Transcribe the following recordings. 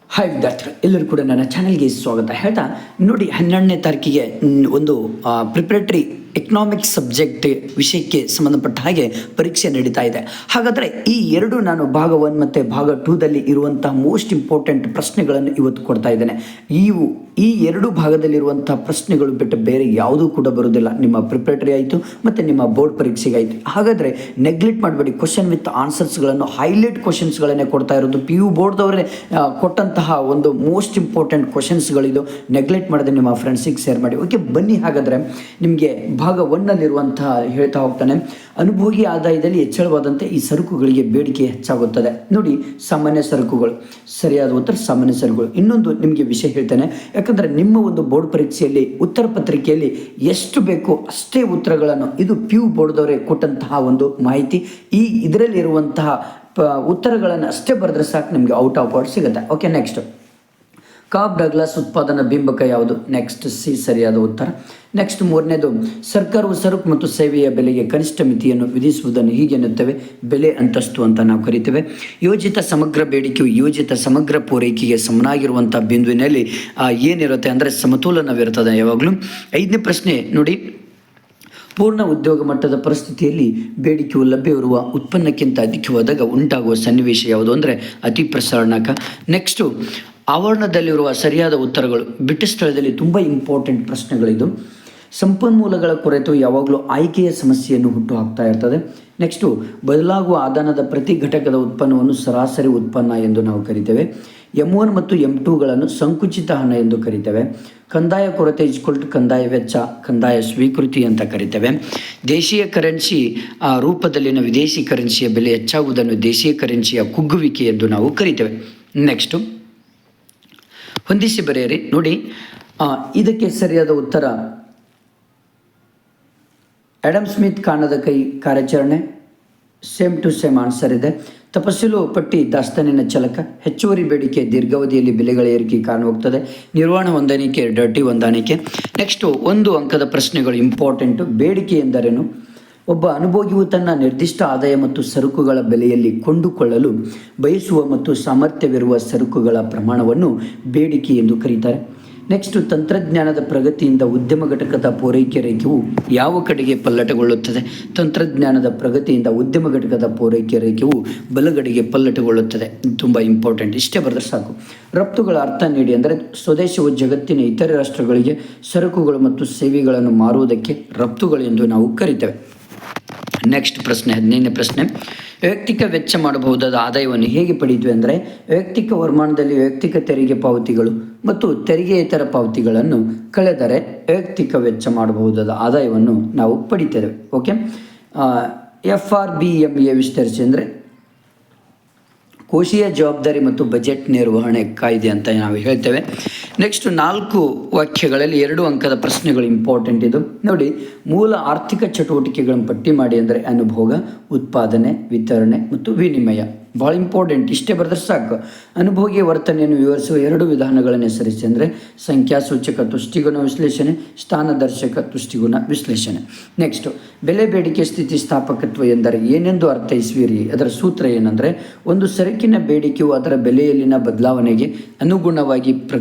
Hi ವಿದ್ಯಾರ್ಥಿಗಳು ಎಲ್ಲರೂ ಕೂಡ ನನ್ನ ಚಾನಲ್ಗೆ ಸ್ವಾಗತ ಹೇಳ್ತಾ ನೋಡಿ 12ನೇ ತಾರೀಕಿಗೆ ಒಂದು ಪ್ರಿಪ್ರೇಟರಿ ಎಕನಾಮಿಕ್ಸ್ ಸಬ್ಜೆಕ್ಟ್ ವಿಷಯಕ್ಕೆ ಸಂಬಂಧಪಟ್ಟ ಹಾಗೆ ಪರೀಕ್ಷೆ ನಡೀತಾ ಇದೆ. ಹಾಗಾದರೆ ಈ ಎರಡು ನಾನು ಭಾಗ 1 ಮತ್ತು ಭಾಗ 2ದಲ್ಲಿ ಇರುವಂಥ ಮೋಸ್ಟ್ ಇಂಪಾರ್ಟೆಂಟ್ ಪ್ರಶ್ನೆಗಳನ್ನು ಇವತ್ತು ಕೊಡ್ತಾ ಇದ್ದೇನೆ. ಈ ಎರಡು ಭಾಗದಲ್ಲಿರುವಂಥ ಪ್ರಶ್ನೆಗಳು ಬಿಟ್ಟು ಬೇರೆ ಯಾವುದೂ ಕೂಡ ಬರೋದಿಲ್ಲ. ನಿಮ್ಮ ಪ್ರಿಪ್ರೇಟರಿ ಆಯಿತು ಮತ್ತು ನಿಮ್ಮ ಬೋರ್ಡ್ ಪರೀಕ್ಷೆಗೆ ಆಯಿತು. ಹಾಗಾದರೆ ನೆಗ್ಲೆಕ್ಟ್ ಮಾಡಬೇಡಿ. ಕ್ವಶನ್ ವಿತ್ ಆನ್ಸರ್ಸ್ಗಳನ್ನು ಹೈಲೈಟ್ ಕ್ವಶನ್ಸ್ಗಳನ್ನೇ ಕೊಡ್ತಾ ಇರೋದು. PU ಬೋರ್ಡ್ದವರೇ ಕೊಟ್ಟಂತಹ ಒಂದು ಮೋಸ್ಟ್ ಇಂಪಾರ್ಟೆಂಟ್ ಕ್ವಶನ್ಸ್ಗಳಿದು. ನೆಗ್ಲೆಕ್ಟ್ ಮಾಡದೆ ನಿಮ್ಮ ಫ್ರೆಂಡ್ಸಿಗೆ ಶೇರ್ ಮಾಡಿ. ಓಕೆ, ಬನ್ನಿ. ಹಾಗಾದರೆ ನಿಮಗೆ ಭಾಗ 1ನಲ್ಲಿರುವಂತಹ ಹೇಳ್ತಾ ಹೋಗ್ತಾನೆ, ಅನುಭೋಗಿ ಆದಾಯದಲ್ಲಿ ಹೆಚ್ಚಳವಾದಂತೆ ಈ ಸರಕುಗಳಿಗೆ ಬೇಡಿಕೆ ಹೆಚ್ಚಾಗುತ್ತದೆ. ನೋಡಿ, ಸಾಮಾನ್ಯ ಸರಕುಗಳು ಸರಿಯಾದ ಉತ್ತರ ಸಾಮಾನ್ಯ ಸರಕುಗಳು. ಇನ್ನೊಂದು ನಿಮಗೆ ವಿಷಯ ಹೇಳ್ತೇನೆ, ಯಾಕಂದರೆ ನಿಮ್ಮ ಒಂದು ಬೋರ್ಡ್ ಪರೀಕ್ಷೆಯಲ್ಲಿ ಉತ್ತರ ಪತ್ರಿಕೆಯಲ್ಲಿ ಎಷ್ಟು ಬೇಕೋ ಅಷ್ಟೇ ಉತ್ತರಗಳನ್ನು, ಇದು PU ಬೋರ್ಡ್ದವರೇ ಕೊಟ್ಟಂತಹ ಒಂದು ಮಾಹಿತಿ. ಇದರಲ್ಲಿರುವಂತಹ ಉತ್ತರಗಳನ್ನು ಅಷ್ಟೇ ಬರೆದ್ರೆ ಸಾಕು, ನಿಮಗೆ ಔಟ್ ಆಫ್ ಔಟ್ ಸಿಗುತ್ತೆ. ಓಕೆ, ನೆಕ್ಸ್ಟ್ ಕಾಬ್ ಡಗ್ಲಾಸ್ ಉತ್ಪಾದನಾ ಬಿಂಬಕ ಯಾವುದು? ನೆಕ್ಸ್ಟ್ ಸಿ ಸರಿಯಾದ ಉತ್ತರ. ನೆಕ್ಸ್ಟ್ 3ನೇದು, ಸರ್ಕಾರವು ಸರಕು ಮತ್ತು ಸೇವೆಯ ಬೆಲೆಗೆ ಕನಿಷ್ಠ ಮಿತಿಯನ್ನು ವಿಧಿಸುವುದನ್ನು ಹೀಗೆನ್ನುತ್ತೇವೆ, ಬೆಲೆ ಅಂತಸ್ತು ಅಂತ ನಾವು ಕರಿತೇವೆ. ಯೋಜಿತ ಸಮಗ್ರ ಬೇಡಿಕೆಯು ಯೋಜಿತ ಸಮಗ್ರ ಪೂರೈಕೆಗೆ ಸಮನಾಗಿರುವಂಥ ಬಿಂದುವಿನಲ್ಲಿ ಏನಿರುತ್ತೆ ಅಂದರೆ ಸಮತೋಲನವಿರುತ್ತದೆ ಯಾವಾಗಲೂ. 5ನೇ ಪ್ರಶ್ನೆ ನೋಡಿ, ಪೂರ್ಣ ಉದ್ಯೋಗ ಮಟ್ಟದ ಪರಿಸ್ಥಿತಿಯಲ್ಲಿ ಬೇಡಿಕೆಯು ಲಭ್ಯವಿರುವ ಉತ್ಪನ್ನಕ್ಕಿಂತ ಅಧಿಕವಾದಾಗ ಉಂಟಾಗುವ ಸನ್ನಿವೇಶ ಯಾವುದು ಅಂದರೆ ಅತಿ ಪ್ರಸರಣಕ. ನೆಕ್ಸ್ಟು ಆವರಣದಲ್ಲಿರುವ ಸರಿಯಾದ ಉತ್ತರಗಳು. ಬಿಟ್ಟ ಸ್ಥಳದಲ್ಲಿ ತುಂಬ ಇಂಪಾರ್ಟೆಂಟ್ ಪ್ರಶ್ನೆಗಳಿದು. ಸಂಪನ್ಮೂಲಗಳ ಕೊರತೆಯು ಯಾವಾಗಲೂ ಆಯ್ಕೆಯ ಸಮಸ್ಯೆಯನ್ನು ಹುಟ್ಟು ಹಾಕ್ತಾ ಇರ್ತದೆ. ನೆಕ್ಸ್ಟು ಬದಲಾಗುವ ಆದಾನದ ಪ್ರತಿ ಘಟಕದ ಉತ್ಪನ್ನವನ್ನು ಸರಾಸರಿ ಉತ್ಪನ್ನ ಎಂದು ನಾವು ಕರಿತೇವೆ. M1 ಮತ್ತು M2ಗಳನ್ನು ಸಂಕುಚಿತ ಹಣ ಎಂದು ಕರಿತೇವೆ. ಕಂದಾಯ ಕೊರತೆ ಕಂದಾಯ ವೆಚ್ಚ, ಕಂದಾಯ ಸ್ವೀಕೃತಿ ಅಂತ ಕರಿತೇವೆ. ದೇಶೀಯ ಕರೆನ್ಸಿ ರೂಪದಲ್ಲಿನ ವಿದೇಶಿ ಕರೆನ್ಸಿಯ ಬೆಲೆ ಹೆಚ್ಚಾಗುವುದನ್ನು ದೇಶೀಯ ಕರೆನ್ಸಿಯ ಕುಗ್ಗುವಿಕೆ ಎಂದು ನಾವು ಕರಿತೇವೆ. ನೆಕ್ಸ್ಟು ಹೊಂದಿಸಿ ಬರೆಯಿರಿ. ನೋಡಿ, ಇದಕ್ಕೆ ಸರಿಯಾದ ಉತ್ತರ ಆಡಮ್ ಸ್ಮಿತ್ ಕಾಣದ ಕೈ ಕಾರ್ಯಾಚರಣೆ. ಸೇಮ್ ಟು ಸೇಮ್ ಆನ್ಸರ್ ಇದೆ. ತಪಸ್ಸಿಲು ಪಟ್ಟಿ ದಾಸ್ತಾನಿನ ಚಲಕ. ಹೆಚ್ಚುವರಿ ಬೇಡಿಕೆ ದೀರ್ಘಾವಧಿಯಲ್ಲಿ ಬೆಲೆಗಳ ಏರಿಕೆ ಕಾರಣವಾಗ್ತದೆ. ನಿರ್ವಹಣಾ ಹೊಂದಾಣಿಕೆ ಡರ್ಟಿ ಹೊಂದಾಣಿಕೆ. ನೆಕ್ಸ್ಟು 1 ಅಂಕದ ಪ್ರಶ್ನೆಗಳು ಇಂಪಾರ್ಟೆಂಟು. ಬೇಡಿಕೆ ಎಂದರೇನು? ಒಬ್ಬ ಅನುಭೋಗಿಯು ತನ್ನ ನಿರ್ದಿಷ್ಟ ಆದಾಯ ಮತ್ತು ಸರಕುಗಳ ಬೆಲೆಯಲ್ಲಿ ಕೊಂಡುಕೊಳ್ಳಲು ಬಯಸುವ ಮತ್ತು ಸಾಮರ್ಥ್ಯವಿರುವ ಸರಕುಗಳ ಪ್ರಮಾಣವನ್ನು ಬೇಡಿಕೆ ಎಂದು ಕರೀತಾರೆ. ನೆಕ್ಸ್ಟು ತಂತ್ರಜ್ಞಾನದ ಪ್ರಗತಿಯಿಂದ ಉದ್ಯಮ ಘಟಕದ ಪೂರೈಕೆ ರೇಖೆಯು ಯಾವ ಕಡೆಗೆ ಪಲ್ಲಟಗೊಳ್ಳುತ್ತದೆ? ತಂತ್ರಜ್ಞಾನದ ಪ್ರಗತಿಯಿಂದ ಉದ್ಯಮ ಘಟಕದ ಪೂರೈಕೆ ರೇಖೆಯು ಬಲಗಡೆಗೆ ಪಲ್ಲಟಗೊಳ್ಳುತ್ತದೆ. ತುಂಬ ಇಂಪಾರ್ಟೆಂಟ್. ಇಷ್ಟೇ ಬರೆದ್ರೆ ಸಾಕು. ರಫ್ತುಗಳ ಅರ್ಥ ನೀಡಿ ಅಂದರೆ ಸ್ವದೇಶವು ಜಗತ್ತಿನ ಇತರೆ ರಾಷ್ಟ್ರಗಳಿಗೆ ಸರಕುಗಳು ಮತ್ತು ಸೇವೆಗಳನ್ನು ಮಾರುವುದಕ್ಕೆ ರಫ್ತುಗಳು ಎಂದು ನಾವು ಕರಿತೇವೆ. ನೆಕ್ಸ್ಟ್ ಪ್ರಶ್ನೆ 15ನೇ ಪ್ರಶ್ನೆ, ವೈಯಕ್ತಿಕ ವೆಚ್ಚ ಮಾಡಬಹುದಾದ ಆದಾಯವನ್ನು ಹೇಗೆ ಪಡೆಯುತ್ತೇವೆ ಅಂದರೆ ವೈಯಕ್ತಿಕ ವರಮಾನದಲ್ಲಿ ವೈಯಕ್ತಿಕ ತೆರಿಗೆ ಪಾವತಿಗಳು ಮತ್ತು ತೆರಿಗೆಯೇತರ ಪಾವತಿಗಳನ್ನು ಕಳೆದರೆ ವೈಯಕ್ತಿಕ ವೆಚ್ಚ ಮಾಡಬಹುದಾದ ಆದಾಯವನ್ನು ನಾವು ಪಡಿತೇವೆ. ಓಕೆ, FRBMA ವಿಸ್ತರಿಸಿ ಅಂದರೆ ಕೋಶೀಯ ಜವಾಬ್ದಾರಿ ಮತ್ತು ಬಜೆಟ್ ನಿರ್ವಹಣೆ ಕಾಯ್ದೆ ಅಂತ ನಾವು ಹೇಳ್ತೇವೆ. ನೆಕ್ಸ್ಟ್ 4 ವಾಕ್ಯಗಳಲ್ಲಿ 2 ಅಂಕದ ಪ್ರಶ್ನೆಗಳು ಇಂಪಾರ್ಟೆಂಟ್. ಇದು ನೋಡಿ, ಮೂಲ ಆರ್ಥಿಕ ಚಟುವಟಿಕೆಗಳನ್ನು ಪಟ್ಟಿ ಮಾಡಿ ಅಂದರೆ ಅನುಭೋಗ, ಉತ್ಪಾದನೆ, ವಿತರಣೆ ಮತ್ತು ವಿನಿಮಯ. ಭಾಳ ಇಂಪಾರ್ಟೆಂಟ್. ಇಷ್ಟೇ ಬರೆದ್ರೆ ಸಾಕು. ಅನುಭೋಗಿಯ ವರ್ತನೆಯನ್ನು ವಿವರಿಸುವ 2 ವಿಧಾನಗಳನ್ನು ಹೆಸರಿಸಿ ಅಂದರೆ ಸಂಖ್ಯಾಸೂಚಕ ತುಷ್ಟಿಗುಣ ವಿಶ್ಲೇಷಣೆ, ಸ್ಥಾನದರ್ಶಕ ತುಷ್ಟಿಗುಣ ವಿಶ್ಲೇಷಣೆ. ನೆಕ್ಸ್ಟು ಬೆಲೆ ಬೇಡಿಕೆ ಸ್ಥಿತಿಸ್ಥಾಪಕತ್ವ ಎಂದರೆ ಏನೆಂದು ಅರ್ಥೈಸುವಿರಿ? ಅದರ ಸೂತ್ರ ಏನಂದರೆ ಒಂದು ಸರಕಿನ ಬೇಡಿಕೆಯು ಅದರ ಬೆಲೆಯಲ್ಲಿನ ಬದಲಾವಣೆಗೆ ಅನುಗುಣವಾಗಿ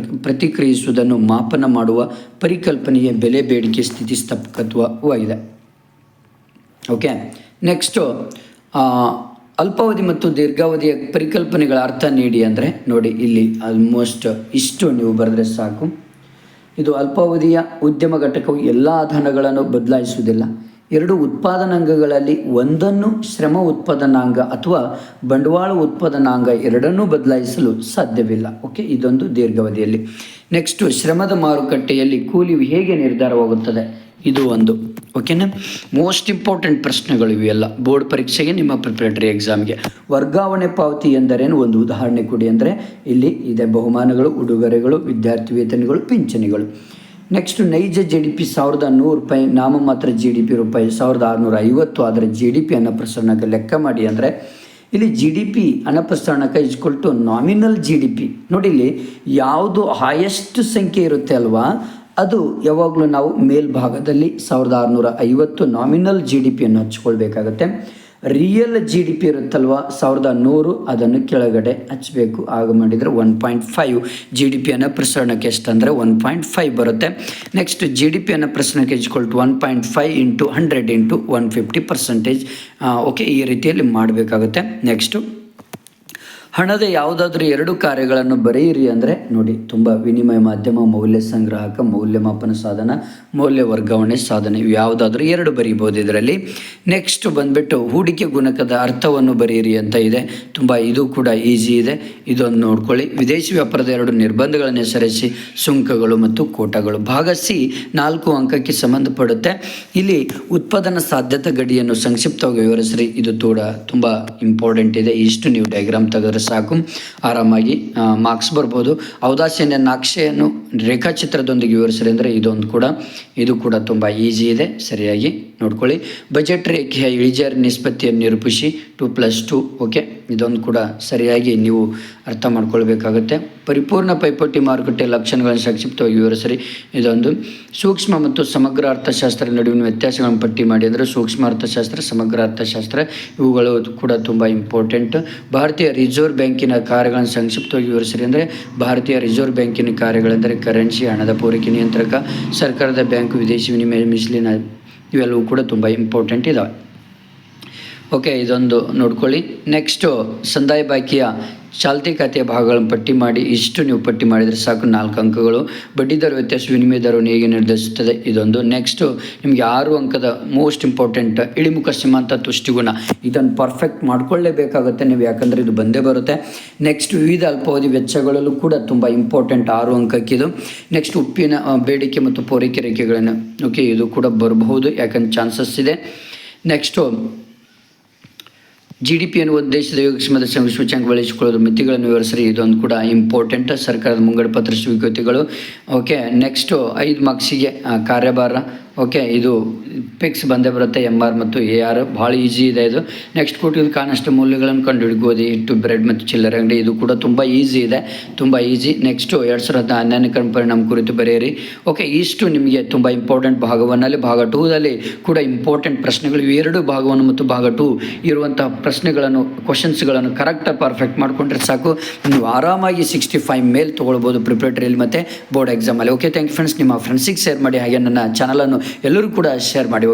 ಪ್ರತಿಕ್ರಿಯಿಸುವುದನ್ನು ಮಾಪನ ಮಾಡುವ ಪರಿಕಲ್ಪನೆಯೇ ಬೆಲೆ ಬೇಡಿಕೆ ಸ್ಥಿತಿಸ್ಥಾಪಕತ್ವವಾಗಿದೆ. ಓಕೆ, ನೆಕ್ಸ್ಟು ಅಲ್ಪಾವಧಿ ಮತ್ತು ದೀರ್ಘಾವಧಿಯ ಪರಿಕಲ್ಪನೆಗಳ ಅರ್ಥ ನೀಡಿ ಅಂದರೆ ನೋಡಿ, ಇಲ್ಲಿ ಆಲ್ಮೋಸ್ಟ್ ಇಷ್ಟು ನೀವು ಬರೆದ್ರೆ ಸಾಕು. ಇದು ಅಲ್ಪಾವಧಿಯ ಉದ್ಯಮ ಘಟಕವು ಎಲ್ಲ ಧನಗಳನ್ನು ಬದಲಾಯಿಸುವುದಿಲ್ಲ. 2 ಉತ್ಪಾದನಾಂಗಗಳಲ್ಲಿ ಒಂದನ್ನು ಶ್ರಮ ಉತ್ಪಾದನಾಂಗ ಅಥವಾ ಬಂಡವಾಳ ಉತ್ಪಾದನಾಂಗ ಎರಡನ್ನೂ ಬದಲಾಯಿಸಲು ಸಾಧ್ಯವಿಲ್ಲ. ಓಕೆ, ಇದೊಂದು ದೀರ್ಘಾವಧಿಯಲ್ಲಿ. ನೆಕ್ಸ್ಟು ಶ್ರಮದ ಮಾರುಕಟ್ಟೆಯಲ್ಲಿ ಕೂಲಿಯು ಹೇಗೆ ನಿರ್ಧಾರವಾಗುತ್ತದೆ? ಇದು ಒಂದು. ಓಕೆನಾ, ಮೋಸ್ಟ್ ಇಂಪಾರ್ಟೆಂಟ್ ಪ್ರಶ್ನೆಗಳು ಇವೆಲ್ಲ ಬೋರ್ಡ್ ಪರೀಕ್ಷೆಗೆ, ನಿಮ್ಮ ಪ್ರಿಪ್ರೇಟರಿ ಎಕ್ಸಾಮ್ಗೆ. ವರ್ಗಾವಣೆ ಪಾವತಿ ಎಂದರೇನು? ಒಂದು ಉದಾಹರಣೆ ಕೊಡಿ ಅಂದರೆ ಇಲ್ಲಿ ಇದೆ ಬಹುಮಾನಗಳು, ಉಡುಗೊರೆಗಳು, ವಿದ್ಯಾರ್ಥಿ ವೇತನಗಳು, ಪಿಂಚಣಿಗಳು. ನೆಕ್ಸ್ಟ್ ನೈಜ GDP 1100 ರೂಪಾಯಿ, ನಾಮಮಾತ್ರ GDP ರೂಪಾಯಿ 1650. ಆದರೆ GDP ಅನ್ನಪ್ರಸರಣಕ್ಕೆ ಲೆಕ್ಕ ಮಾಡಿ ಅಂದರೆ ಇಲ್ಲಿ GDP ಅನ್ನಪ್ರಸರಣಕ = ನಾಮಿನಲ್ GDP. ನೋಡಿ, ಇಲ್ಲಿ ಯಾವುದು ಹೈಯೆಸ್ಟ್ ಸಂಖ್ಯೆ ಇರುತ್ತೆ ಅಲ್ವಾ, ಅದು ಯಾವಾಗಲೂ ನಾವು ಮೇಲ್ಭಾಗದಲ್ಲಿ 1650 ನಾಮಿನಲ್ GDPಯನ್ನು ಹಚ್ಕೊಳ್ಬೇಕಾಗತ್ತೆ. ರಿಯಲ್ ಜಿ ಡಿ ಪಿ ಇರುತ್ತಲ್ವ 1100 ಅದನ್ನು ಕೆಳಗಡೆ ಹಚ್ಚಬೇಕು. ಆಗ ಮಾಡಿದರೆ 1.5 ಜಿ ಡಿ ಪಿ ಅನ್ನೋ ಪ್ರಸರಣಕ್ಕೆ ಎಷ್ಟಂದರೆ 1.5 ಬರುತ್ತೆ. ನೆಕ್ಸ್ಟ್ ಜಿ ಡಿ ಪಿ ಅನ್ನೋ ಪ್ರಸರಣಕ್ಕೆ ಇಜ್ಕೊಳ್ತು 1.5 ಇಂಟು 100 ಇಂಟು 150%. ಓಕೆ, ಈ ರೀತಿಯಲ್ಲಿ ಮಾಡಬೇಕಾಗುತ್ತೆ. ನೆಕ್ಸ್ಟು ಹಣದ ಯಾವುದಾದ್ರೂ 2 ಕಾರ್ಯಗಳನ್ನು ಬರೆಯಿರಿ ಅಂದರೆ ನೋಡಿ, ತುಂಬ ವಿನಿಮಯ ಮಾಧ್ಯಮ, ಮೌಲ್ಯ ಸಂಗ್ರಾಹಕ, ಮೌಲ್ಯಮಾಪನ ಸಾಧನ, ಮೌಲ್ಯ ವರ್ಗಾವಣೆ ಸಾಧನ, ಇವು ಯಾವುದಾದ್ರೂ 2 ಬರೀಬೋದು ಇದರಲ್ಲಿ. ನೆಕ್ಸ್ಟ್ ಬಂದುಬಿಟ್ಟು ಹೂಡಿಕೆ ಗುಣಕದ ಅರ್ಥವನ್ನು ಬರೆಯಿರಿ ಅಂತ ಇದೆ. ತುಂಬ ಇದು ಕೂಡ ಈಸಿ ಇದೆ, ಇದೊಂದು ನೋಡ್ಕೊಳ್ಳಿ. ವಿದೇಶಿ ವ್ಯಾಪಾರದ 2 ನಿರ್ಬಂಧಗಳನ್ನು ಹೆಸರಿಸಿ, ಸುಂಕಗಳು ಮತ್ತು ಕೋಟಾಗಳು. ಭಾಗ ಸಿ 4 ಅಂಕಕ್ಕೆ ಸಂಬಂಧಪಡುತ್ತೆ. ಇಲ್ಲಿ ಉತ್ಪಾದನಾ ಸಾಧ್ಯತಾ ಗಡಿಯನ್ನು ಸಂಕ್ಷಿಪ್ತವಾಗಿ ವಿವರಿಸ್ರಿ. ಇದು ತುಂಬ ಇಂಪಾರ್ಟೆಂಟ್ ಇದೆ. ಇಷ್ಟು ನೀವು ಡಯಾಗ್ರಾಮ್ ತೆಗೆದ್ರೆ ಸಾಕು, ಆರಾಮಾಗಿ ಮಾರ್ಕ್ಸ್ ಬರ್ಬೋದು. ಔದಾಸೀನ್ಯ ನಕ್ಷೆಯನ್ನು ರೇಖಾಚಿತ್ರದೊಂದಿಗೆ ವಿವರಿಸ್ರಿ ಅಂದರೆ ಇದು ಕೂಡ ತುಂಬ ಈಸಿ ಇದೆ, ಸರಿಯಾಗಿ ನೋಡ್ಕೊಳ್ಳಿ. ಬಜೆಟ್ ರೇಖೆಯ ಇಳಿಜಾರು ನಿಷ್ಪತ್ತಿಯನ್ನು ನಿರೂಪಿಸಿ 2+2. ಓಕೆ, ಇದೊಂದು ಕೂಡ ಸರಿಯಾಗಿ ನೀವು ಅರ್ಥ ಮಾಡ್ಕೊಳ್ಬೇಕಾಗುತ್ತೆ. ಪರಿಪೂರ್ಣ ಪೈಪೋಟಿ ಮಾರುಕಟ್ಟೆ ಲಕ್ಷಣಗಳನ್ನು ಸಂಕ್ಷಿಪ್ತವಾಗಿ ವಿವರಿಸ್ರಿ. ಇದೊಂದು ಸೂಕ್ಷ್ಮ ಮತ್ತು ಸಮಗ್ರ ಅರ್ಥಶಾಸ್ತ್ರ ನಡುವಿನ ವ್ಯತ್ಯಾಸಗಳನ್ನು ಪಟ್ಟಿ ಮಾಡಿ ಅಂದರೆ ಸೂಕ್ಷ್ಮ ಅರ್ಥಶಾಸ್ತ್ರ, ಸಮಗ್ರ ಅರ್ಥಶಾಸ್ತ್ರ, ಇವುಗಳು ಕೂಡ ತುಂಬ ಇಂಪಾರ್ಟೆಂಟ್. ಭಾರತೀಯ ರಿಸರ್ವ್ ಬ್ಯಾಂಕಿನ ಕಾರ್ಯಗಳನ್ನು ಸಂಕ್ಷಿಪ್ತವಾಗಿ ವಿವರಿಸ್ರಿ ಅಂದರೆ ಭಾರತೀಯ ರಿಸರ್ವ್ ಬ್ಯಾಂಕಿನ ಕಾರ್ಯಗಳೆಂದರೆ ಕರೆನ್ಸಿ, ಹಣದ ಪೂರೈಕೆ ನಿಯಂತ್ರಕ, ಸರ್ಕಾರದ ಬ್ಯಾಂಕು, ವಿದೇಶಿ ವಿನಿಮಯ ಮಿಸ್ಲಿನ, ಇವೆಲ್ಲವೂ ಕೂಡ ತುಂಬ ಇಂಪಾರ್ಟೆಂಟ್ ಇದ್ದಾವೆ. ಓಕೆ, ಇದೊಂದು ನೋಡ್ಕೊಳ್ಳಿ. ನೆಕ್ಸ್ಟು ಸಂದಾಯ ಬಾಕಿಯ ಚಾಲ್ತಿ ಖಾತೆಯ ಭಾಗಗಳನ್ನು ಪಟ್ಟಿ ಮಾಡಿ. ಇಷ್ಟು ನೀವು ಪಟ್ಟಿ ಮಾಡಿದರೆ ಸಾಕು, 4 ಅಂಕಗಳು. ಬಡ್ಡಿದರ ವ್ಯತ್ಯಾಸ ವಿನಿಮಯ ದರವನ್ನು ಹೇಗೆ ನಿರ್ಧರಿಸುತ್ತದೆ, ಇದೊಂದು. ನೆಕ್ಸ್ಟು ನಿಮಗೆ 6 ಅಂಕದ ಮೋಸ್ಟ್ ಇಂಪಾರ್ಟೆಂಟ್ ಇಳಿಮುಖ ಸೀಮಾಂತ ತುಷ್ಟಿಗುಣ. ಇದನ್ನು ಪರ್ಫೆಕ್ಟ್ ಮಾಡ್ಕೊಳ್ಳೇಬೇಕಾಗುತ್ತೆ ನೀವು, ಯಾಕಂದರೆ ಇದು ಬಂದೇ ಬರುತ್ತೆ. ನೆಕ್ಸ್ಟ್ ವಿವಿಧ ಅಲ್ಪಾವಧಿ ವೆಚ್ಚಗಳಲ್ಲೂ ಕೂಡ ತುಂಬ ಇಂಪಾರ್ಟೆಂಟ್, 6 ಅಂಕಕ್ಕಿದು. ನೆಕ್ಸ್ಟ್ ಉಪ್ಪಿನ ಬೇಡಿಕೆ ಮತ್ತು ಪೂರೈಕೆ ರೇಖೆಗಳನ್ನು, ಓಕೆ, ಇದು ಕೂಡ ಬರಬಹುದು, ಯಾಕಂದ್ರೆ ಚಾನ್ಸಸ್ ಇದೆ. ನೆಕ್ಸ್ಟು ಜಿ ಡಿ ಪಿ ಎನ್ನುವ ದೇಶದ ಯೋಗಕ್ಷೇಮದ ಸೂಚ್ಯಂಕ ಬಳಸಿಕೊಳ್ಳೋದು, ಮಿತಿಗಳನ್ನು ವಿವರಿಸ್ರಿ. ಇದೊಂದು ಕೂಡ ಇಂಪಾರ್ಟೆಂಟ್. ಸರ್ಕಾರದ ಮುಂಗಡ ಪತ್ರ ಸ್ವೀಕೃತಿಗಳು. ಓಕೆ, ನೆಕ್ಸ್ಟು 5 ಮಾರ್ಕ್ಸಿಗೆ ಕಾರ್ಯಭಾರ. ಓಕೆ, ಇದು ಪಿಕ್ಸ್ ಬಂದೇ ಬರುತ್ತೆ, MR ಮತ್ತು AR, ಭಾಳ ಈಸಿ ಇದೆ ಇದು. ನೆಕ್ಸ್ಟ್ ಕೊಟ್ಟಿದ್ದು ಕಾನಷ್ಟ ಮೌಲ್ಯಗಳನ್ನು ಕಂಡುಹಿಡಿ, ಗೋಧಿ ಹಿಟ್ಟು, ಬ್ರೆಡ್ ಮತ್ತು ಚಿಲ್ಲರೆ ಅಂಗಡಿ, ಇದು ಕೂಡ ತುಂಬ ಈಸಿ ಇದೆ, ತುಂಬ ಈಸಿ. ನೆಕ್ಸ್ಟು 2014 ಪರಿಣಾಮ ಕುರಿತು ಬರೆಯಿರಿ. ಓಕೆ, ಇಷ್ಟು ನಿಮಗೆ ತುಂಬ ಇಂಪಾರ್ಟೆಂಟ್ ಭಾಗ 1ನಲ್ಲಿ. ಭಾಗ 2ದಲ್ಲಿ ಕೂಡ ಇಂಪಾರ್ಟೆಂಟ್ ಪ್ರಶ್ನೆಗಳು, ಇವೆರಡು ಭಾಗ 1 ಮತ್ತು ಭಾಗ 2 ಇರುವಂತಹ ಪ್ರಶ್ನೆಗಳನ್ನು, ಕ್ವಶನ್ಸ್ಗಳನ್ನು ಕರೆಕ್ಟಾಗಿ ಪರ್ಫೆಕ್ಟ್ ಮಾಡಿಕೊಂಡ್ರೆ ಸಾಕು, ನೀವು ಆರಾಮಾಗಿ 65 ಮೇಲೆ ತೊಗೊಳ್ಬೋದು ಪ್ರಿಪ್ರೇಟರಿಯಲ್ಲಿ ಮತ್ತು ಬೋರ್ಡ್ ಎಕ್ಸಾಮಲ್ಲಿ. Okay, thank you friends. ನಿಮ್ಮ ಫ್ರೆಂಡ್ಸಿಗೆ ಶೇರ್ ಮಾಡಿ, ಹಾಗೆ ನನ್ನ ಚಾನಲನ್ನು ಎಲ್ಲರೂ ಕೂಡ ಶೇರ್ ಮಾಡಿ.